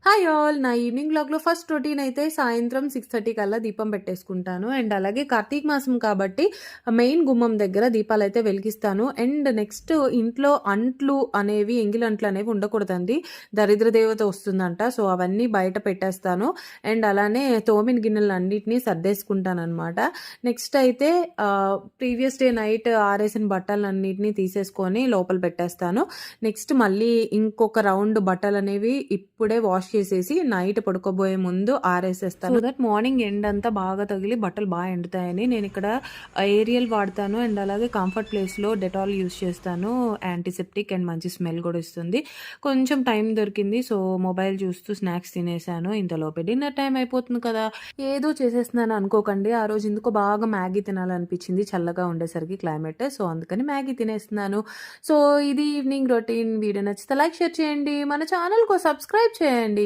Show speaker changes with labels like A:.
A: Hi all! నా evening వ్లాగ్‌లో first routine అయితే సాయంత్రం 6:30 కల్లా దీపం పెట్టేసుకుంటాను. అండ్ అలాగే కార్తీక మాసం కాబట్టి మెయిన్ గుమ్మం దగ్గర దీపాలైతే వెలిగిస్తాను. అండ్ నెక్స్ట్ ఇంట్లో అంట్లు అనేవి ఎంగిలంట్లు అనేవి ఉండకూడదండి. దరిద్ర దేవత వస్తుందంట. సో, అవన్నీ బయట పెట్టేస్తాను. అండ్ అలానే తోమిన గిన్నెలన్నిటిని సర్దేసుకుంటాననమాట. నెక్స్ట్ అయితే ప్రీవియస్ డే నైట్ ఆరేసిన బట్టలన్నిటిని తీసేసుకొని లోపల పెట్టేస్తాను. నెక్స్ట్ మళ్ళీ ఇంకొక రౌండ్ బట్టలనేవి ఇప్పుడే వాష్ చేసేసి నైట్ పడుకోబోయే ముందు ఆరేసేస్తాను. సో దట్ మార్నింగ్ ఎండ్ అంతా బాగా తగిలి బట్టలు బాగా ఎండుతాయని నేను ఇక్కడ ఏరియల్ వాడతాను. అండ్ అలాగే కంఫర్ట్ ప్లేస్లో డెటాల్ యూస్ చేస్తాను. యాంటీసెప్టిక్ అండ్ మంచి స్మెల్ కూడా ఇస్తుంది. కొంచెం టైం దొరికింది. సో మొబైల్ చూస్తూ స్నాక్స్ తినేసాను. ఇంతలోపే డిన్నర్ టైం అయిపోతుంది కదా, ఏదో చేసేస్తున్నాను అనుకోకండి. ఆ రోజు ఎందుకో బాగా మ్యాగీ తినాలనిపించింది చల్లగా ఉండేసరికి క్లైమేట్. సో అందుకని మ్యాగీ తినేస్తున్నాను. సో ఇది ఈవినింగ్ రొటీన్. వీడియో నచ్చితే లైక్ షేర్ చేయండి. మన ఛానల్‌కు సబ్స్క్రైబ్ చేయండి.